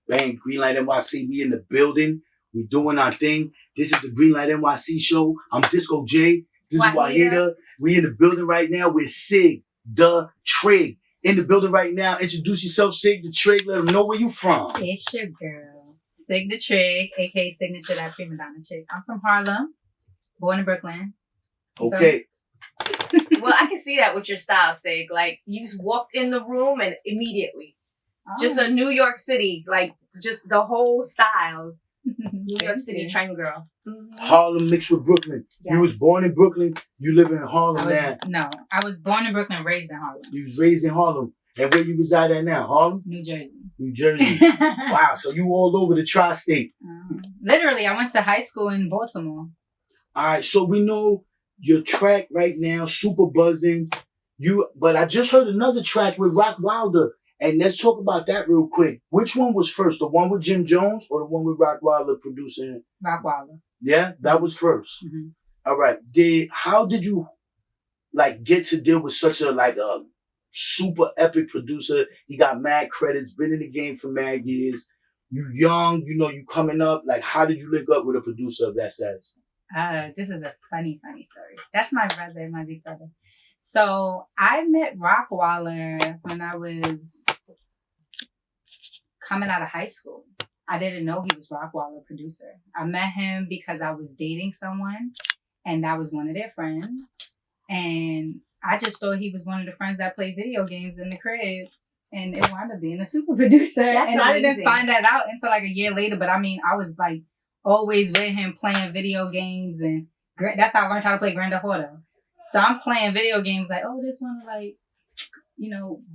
Bang, Greenlight NYC, we in the building. We doing our thing. This is the Greenlight NYC show. I'm Disco J. This is Wahida. We in the building right now with Sig the Trig. In the building right now. Introduce yourself, Sig the Trig. Let them know where you from. It's your girl, Sig the Trig, aka Signature That Prima Donna Chick. I'm from Harlem, born in Brooklyn. Okay. Well, I can see that with your style, Sig. Like, you just walked in the room and immediately. Just a New York City, like, just the whole style. New York City trend girl. Mm-hmm. Harlem mixed with Brooklyn. Yes. You was born in Brooklyn. You live in Harlem now. No, I was born in Brooklyn, raised in Harlem. You was raised in Harlem. And where you reside at now? Harlem? New Jersey. New Jersey. Wow, so you all over the tri-state. Literally, I went to high school in Baltimore. All right, so we know your track right now, super buzzing. But I just heard another track with Rock Wilder. And let's talk about that real quick. Which one was first? The one with Jim Jones or the one with Rock Wilder producing? Rock Wilder. Yeah, that was first. Mm-hmm. All right. How did you get to deal with such a super epic producer? He got mad credits, been in the game for mad years. You young, you coming up. Like, how did you link up with a producer of that status? This is a funny story. That's my brother, my big brother. So I met Rockwaller when I was coming out of high school. I didn't know he was Rockwaller producer. I met him because I was dating someone and that was one of their friends. And I just thought he was one of the friends that played video games in the crib. And it wound up being a super producer. That's and amazing. I didn't find that out until like a year later. But I mean, I was like always with him playing video games. And that's how I learned how to play Grand Theft Auto. So I'm playing video games like, oh, this one like,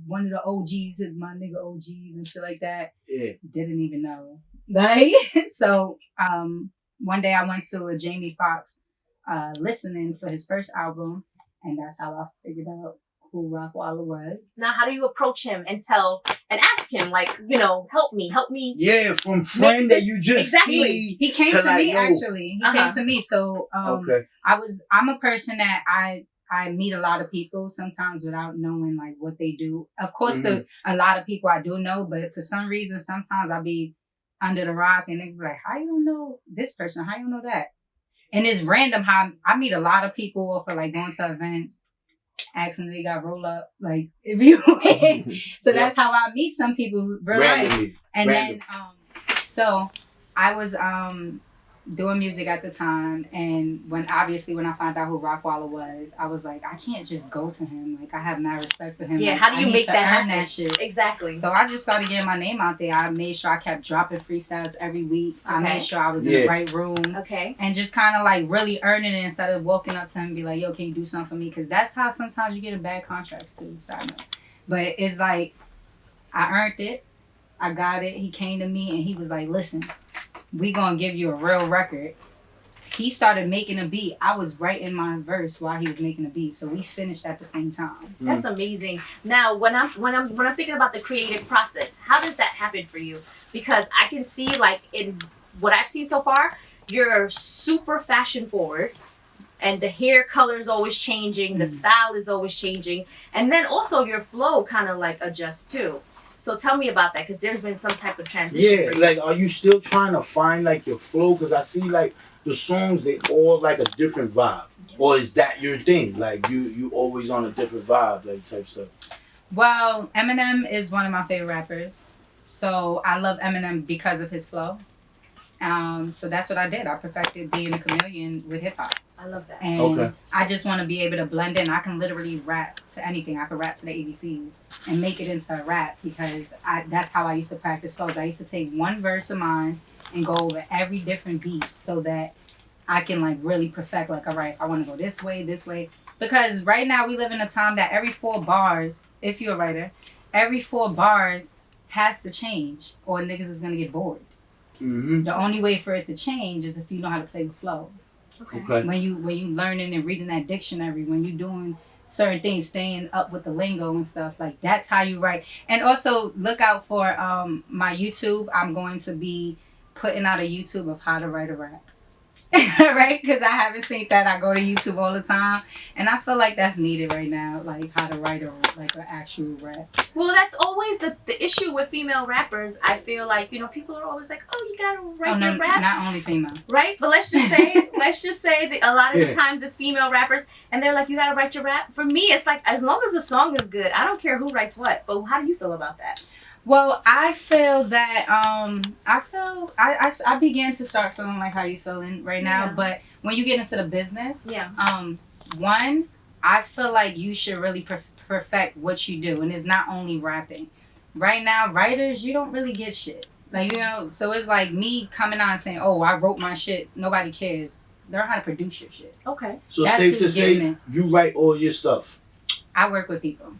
one of the OGs is my nigga OGs and shit like that. Yeah. Didn't even know. Like, so one day I went to a Jamie Foxx listening for his first album, and that's how I figured out who Rockwaller was. Now, how do you approach him and ask him, like, help me? Yeah, from friend that you just see. He came to me, actually. He came to me. So okay. I'm a person that I meet a lot of people sometimes without knowing like what they do. Of course, a lot of people I do know, but for some reason, sometimes I'll be under the rock and niggas be like, how you don't know this person? How you don't know that? And it's random how I meet a lot of people for like going to events, asking if they got roll up, like if you so that's how I meet some people real life. And then so I was doing music at the time, and when I found out who Rockwaller was, I was like, I can't just go to him. Like, I have mad respect for him. Yeah, like, how do you make that happen? That shit. Exactly. So I just started getting my name out there. I made sure I kept dropping freestyles every week. Okay. I made sure I was in the right rooms. Okay. And just kind of like really earning it instead of walking up to him and be like, yo, can you do something for me? Because that's how sometimes you get a bad contracts too. Sorry. But it's like, I earned it. I got it. He came to me and he was like, listen, we gonna give you a real record. He started making a beat. I was writing my verse while he was making a beat, so we finished at the same time. That's amazing. Now, when I'm thinking about the creative process, how does that happen for you? Because I can see, like, in what I've seen so far, you're super fashion forward, and the hair color is always changing, the style is always changing, and then also your flow kind of like adjusts too. So tell me about that, because there's been some type of transition for you. Like, are you still trying to find like your flow? Because I see like the songs, they all like a different vibe. Or is that your thing? Like you always on a different vibe, like type stuff? Well, Eminem is one of my favorite rappers. So I love Eminem because of his flow. So that's what I did. I perfected being a chameleon with hip hop. I love that. And I just want to be able to blend in. I can literally rap to anything. I can rap to the ABCs and make it into a rap because that's how I used to practice flows. I used to take one verse of mine and go over every different beat so that I can like really perfect, like, all right, I want to go this way. Because right now we live in a time that every 4 bars, if you're a writer, every 4 bars has to change or niggas is going to get bored. Mm-hmm. The only way for it to change is if you know how to play with flows. Okay. When you learning and reading that dictionary, when you doing certain things, staying up with the lingo and stuff, like that's how you write. And also look out for my YouTube. I'm going to be putting out a YouTube of how to write a rap. right? Because I haven't seen that. I go to YouTube all the time, and I feel like that's needed right now, like how to write like an actual rap. Well, that's always the issue with female rappers. I feel like, you know, people are always like, oh, you gotta write your rap. Not only female. Right? But let's just say that a lot of the times it's female rappers, and they're like, you gotta write your rap. For me, it's like, as long as the song is good, I don't care who writes what. But how do you feel about that? Well, I feel that I began to start feeling like how you feeling right now. Yeah. But when you get into the business, Yeah. one, I feel like you should really perfect what you do, and it's not only rapping. Right now, writers, you don't really get shit. Like, you know, so it's like me coming on and saying, "Oh, I wrote my shit." Nobody cares. Learn how to produce your shit. Okay. So That's safe to who's getting say, it. you write all your stuff. I work with people.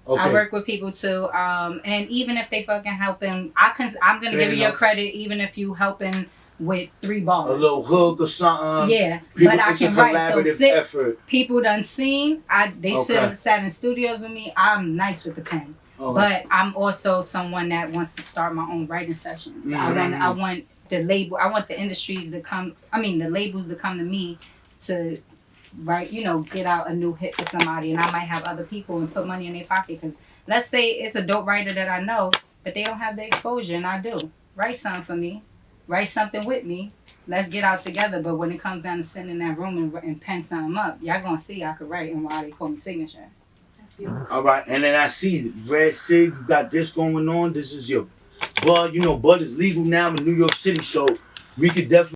Okay. I work with people too, and even if they fucking helping, I'm gonna Fair give you your enough. credit, even if you helping with 3 bars. A little hook or something. Yeah, People, but I it's a can write. So collaborative effort. people done seen. They Okay. sat in studios with me. I'm nice with the pen, Okay. but I'm also someone that wants to start my own writing sessions. Mhm. I want the label. I want the industries to come. I mean, the labels to come to me to write. You know, get out a new hit for somebody, and I might have other people and put money in their pocket. Because let's say it's a dope writer that I know, but they don't have the exposure, and I do. Write something for me. Write something with me. Let's get out together. But when it comes down to sitting in that room and pen something up, y'all gonna see I could write, and why they call me signature. That's beautiful. All right, and then I see Red Sig, you got this going on. This is your Bud. You know, Bud is legal now in New York City, so we could definitely.